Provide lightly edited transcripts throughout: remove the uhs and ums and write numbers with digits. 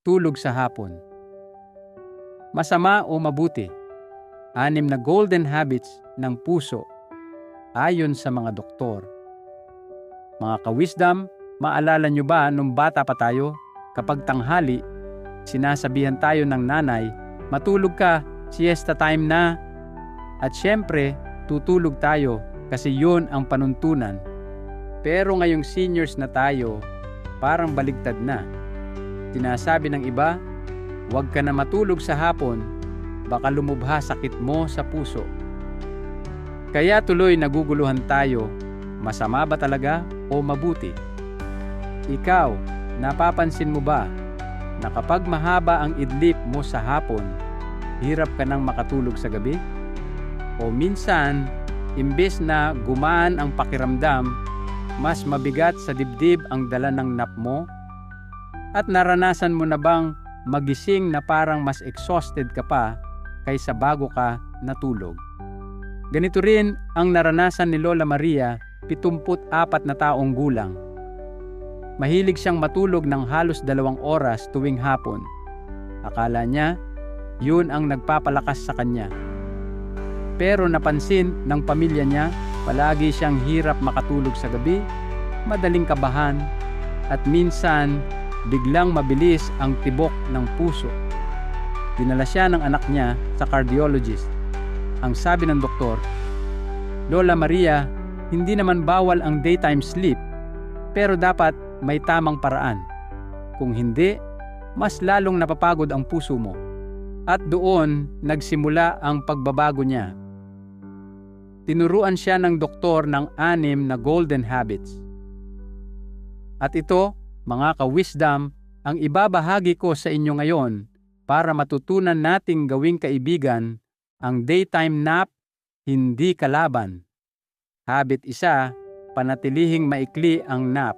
tulog sa hapon. Masama o mabuti? 6 na golden habits ng puso ayon sa mga doktor. Mga ka-wisdom, maalala nyo ba nung bata pa tayo, kapag tanghali, sinasabihan tayo ng nanay, matulog ka, siesta time na. At syempre, tutulog tayo kasi yun ang panuntunan. Pero ngayong seniors na tayo, parang baligtad na. Sinasabi ng iba, huwag ka na matulog sa hapon, baka lumubha sakit mo sa puso. Kaya tuloy naguguluhan tayo, masama ba talaga o mabuti? Ikaw, napapansin mo ba na kapag mahaba ang idlip mo sa hapon, hirap ka nang makatulog sa gabi? O minsan, imbes na gumaan ang pakiramdam, mas mabigat sa dibdib ang dala ng nap mo? At naranasan mo na bang magising na parang mas exhausted ka pa kaysa bago ka natulog? Ganito rin ang naranasan ni Lola Maria, 74 na taong gulang. Mahilig siyang matulog ng halos 2 oras tuwing hapon. Akala niya, yun ang nagpapalakas sa kanya. Pero napansin ng pamilya niya, palagi siyang hirap makatulog sa gabi, madaling kabahan, at minsan biglang mabilis ang tibok ng puso. Dinala siya ng anak niya sa cardiologist. Ang sabi ng doktor, Lola Maria, hindi naman bawal ang daytime sleep, pero dapat may tamang paraan. Kung hindi, mas lalong napapagod ang puso mo. At doon nagsimula ang pagbabago niya. Tinuruan siya ng doktor ng 6 na golden habits. At ito, mga ka-wisdom, ang ibabahagi ko sa inyo ngayon para matutunan nating gawing kaibigan ang daytime nap, hindi kalaban. Habit 1, panatilihing maikli ang nap.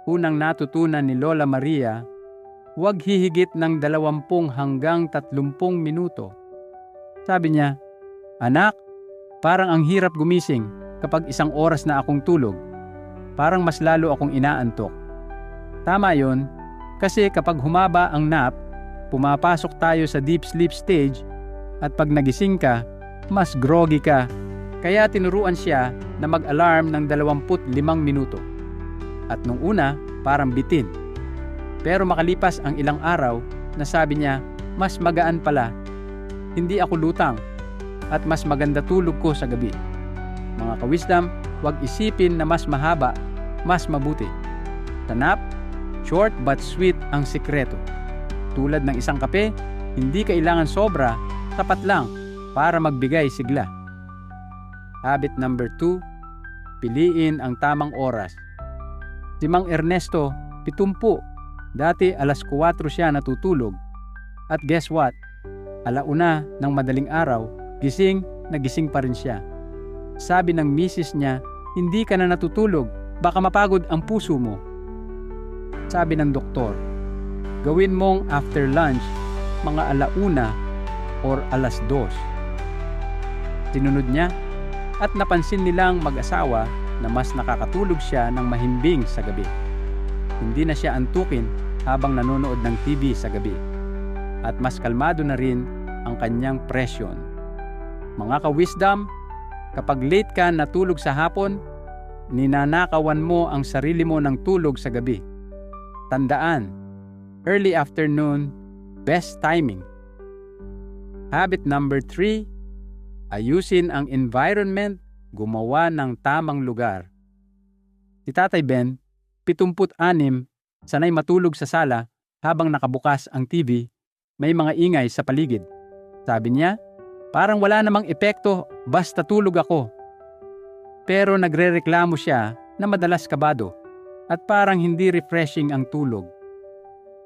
Unang natutunan ni Lola Maria, huwag hihigit ng 20 hanggang 30 minuto. Sabi niya, anak, parang ang hirap gumising kapag 1 oras na akong tulog. Parang mas lalo akong inaantok. Tama yon, kasi kapag humaba ang nap, pumapasok tayo sa deep sleep stage at pag nagising ka, mas groggy ka. Kaya tinuruan siya na mag-alarm ng 25 minuto. At nung una, parang bitin. Pero makalipas ang ilang araw, nasabi niya, mas magaan pala. Hindi ako lutang at mas maganda tulog ko sa gabi. Mga ka-wisdom, huwag isipin na mas mahaba, mas mabuti. Sa nap, short but sweet ang sikreto. Tulad ng isang kape, hindi kailangan sobra, tapat lang para magbigay sigla. Habit number 2, piliin ang tamang oras. Si Mang Ernesto, 70. Dati 4:00 siya natutulog. At guess what? 1:00 ng madaling araw, nagising pa rin siya. Sabi ng misis niya, hindi ka na natutulog, baka mapagod ang puso mo. Sabi ng doktor, gawin mong after lunch, mga 1:00 or 2:00. Tinunod niya at napansin nilang mag-asawa na mas nakakatulog siya ng mahimbing sa gabi. Hindi na siya antukin habang nanonood ng TV sa gabi. At mas kalmado na rin ang kanyang presyon. Mga ka-wisdom, kapag late ka natulog sa hapon, ninanakawan mo ang sarili mo ng tulog sa gabi. Tandaan, early afternoon, best timing. Habit number 3, ayusin ang environment, gumawa ng tamang lugar. Si Tatay Ben, 76, sanay matulog sa sala habang nakabukas ang TV, may mga ingay sa paligid. Sabi niya, parang wala namang epekto basta tulog ako. Pero nagrereklamo siya na madalas kabado at parang hindi refreshing ang tulog.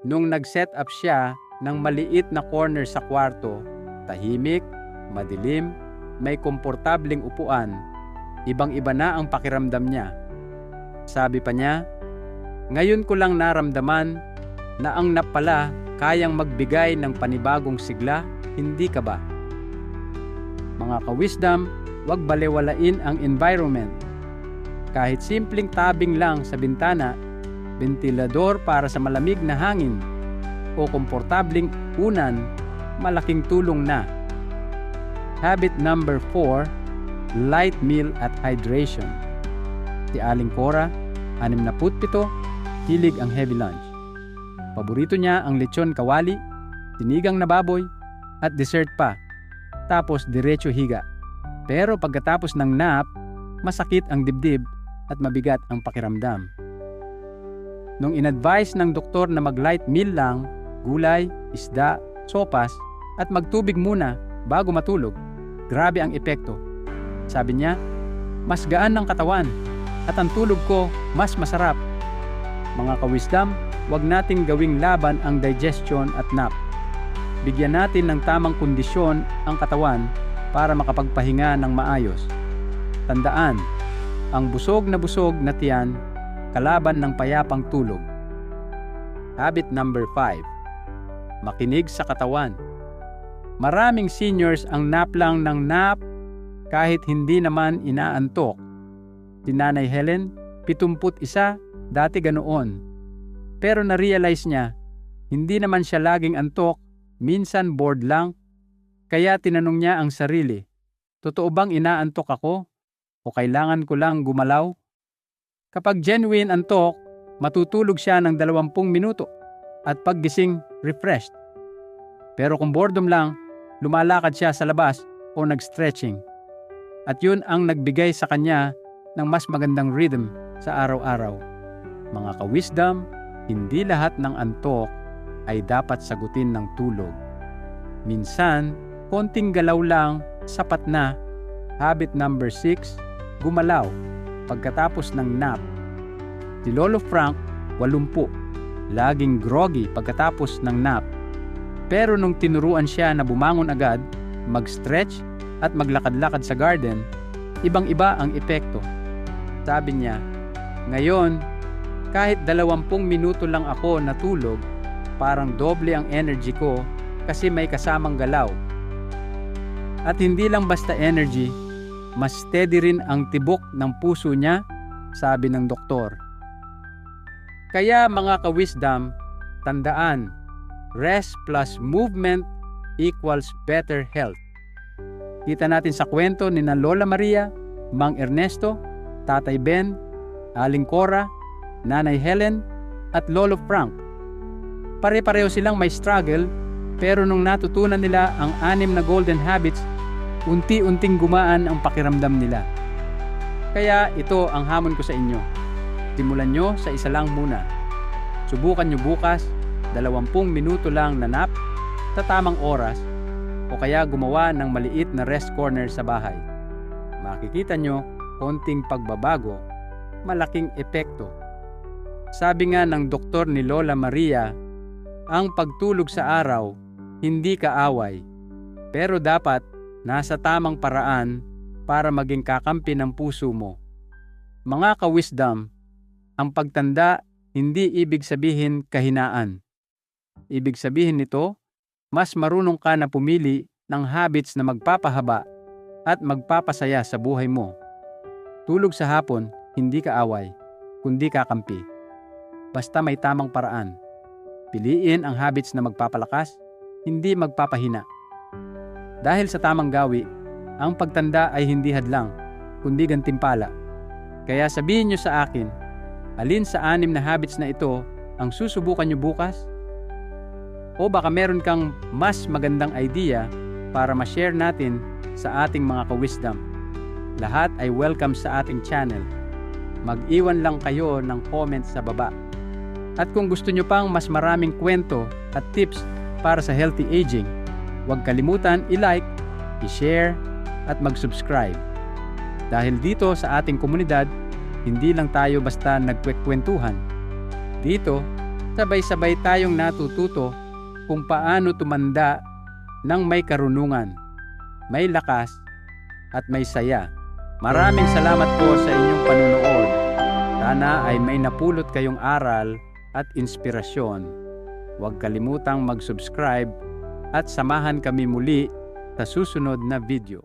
Nung nag-set up siya ng maliit na corner sa kwarto, tahimik, madilim, may komportabling upuan, ibang-iba na ang pakiramdam niya. Sabi pa niya, ngayon ko lang naramdaman na ang nap pala kayang magbigay ng panibagong sigla, hindi ka ba? Mga ka-wisdom, huwag balewalain ang environment. Kahit simpleng tabing lang sa bintana, ventilador para sa malamig na hangin, o komportabling unan, malaking tulong na. Habit number 4, light meal at hydration. Si Aling Cora, 67, hilig ang heavy lunch. Paborito niya ang lechon kawali, sinigang na baboy, at dessert pa. Tapos diretso higa. Pero pagkatapos ng nap, masakit ang dibdib at mabigat ang pakiramdam. Nung in-advise ng doktor na mag-light meal lang, gulay, isda, sopas, at magtubig muna bago matulog, grabe ang epekto. Sabi niya, mas gaan ng katawan at ang tulog ko mas masarap. Mga ka-wisdom, huwag nating gawing laban ang digestion at nap. Bigyan natin ng tamang kondisyon ang katawan para makapagpahinga ng maayos. Tandaan, ang busog na tiyan, kalaban ng payapang tulog. Habit number 5, makinig sa katawan. Maraming seniors ang nap lang ng nap kahit hindi naman inaantok. Si Nanay Helen, 71, dati ganoon. Pero na-realize niya, hindi naman siya laging antok, minsan bored lang. Kaya tinanong niya ang sarili, totoo bang inaantok ako o kailangan ko lang gumalaw? Kapag genuine antok, matutulog siya ng 20 minuto at paggising refreshed. Pero kung boredom lang, lumalakad siya sa labas o nag-stretching. At yun ang nagbigay sa kanya ng mas magandang rhythm sa araw-araw. Mga ka-wisdom, hindi lahat ng antok ay dapat sagutin ng tulog. Minsan, konting galaw lang, sapat na. Habit number 6, gumalaw pagkatapos ng nap. Si Lolo Frank, 80, laging groggy pagkatapos ng nap. Pero nung tinuruan siya na bumangon agad, mag-stretch at maglakad-lakad sa garden, ibang-iba ang epekto. Sabi niya, ngayon, kahit 20 minuto lang ako natulog, parang doble ang energy ko kasi may kasamang galaw. At hindi lang basta energy, mas steady rin ang tibok ng puso niya, sabi ng doktor. Kaya mga ka-wisdom, tandaan, rest plus movement equals better health. Kita natin sa kwento ni Lola Maria, Mang Ernesto, Tatay Ben, Aling Cora, Nanay Helen, at Lolo Frank. Pare-pareho silang may struggle, pero nung natutunan nila ang 6 na golden habits, unti-unting gumaan ang pakiramdam nila. Kaya ito ang hamon ko sa inyo. Simulan nyo sa isa lang muna. Subukan nyo bukas, 20 minuto lang na nap sa tamang oras o kaya gumawa ng maliit na rest corner sa bahay. Makikita nyo konting pagbabago, malaking epekto. Sabi nga ng doktor ni Lola Maria, ang pagtulog sa araw hindi kaaway, pero dapat nasa tamang paraan para maging kakampi ng puso mo. Mga ka-wisdom, ang pagtanda hindi ibig sabihin kahinaan. Ibig sabihin nito, mas marunong ka na pumili ng habits na magpapahaba at magpapasaya sa buhay mo. Tulog sa hapon, hindi kaaway, kundi kakampi. Basta may tamang paraan. Piliin ang habits na magpapalakas, hindi magpapahina. Dahil sa tamang gawi, ang pagtanda ay hindi hadlang, kundi gantimpala. Kaya sabihin nyo sa akin, alin sa 6 na habits na ito ang susubukan nyo bukas? O baka meron kang mas magandang idea para ma-share natin sa ating mga ka-wisdom. Lahat ay welcome sa ating channel. Mag-iwan lang kayo ng comment sa baba. At kung gusto nyo pang mas maraming kwento at tips para sa healthy aging, huwag kalimutan i-like, i-share, at mag-subscribe. Dahil dito sa ating komunidad, hindi lang tayo basta nagkwekwentuhan. Dito, sabay-sabay tayong natututo kung paano tumanda ng may karunungan, may lakas, at may saya. Maraming salamat po sa inyong panunood. Sana ay may napulot kayong aral at inspirasyon. Huwag kalimutang mag-subscribe at samahan kami muli sa susunod na video.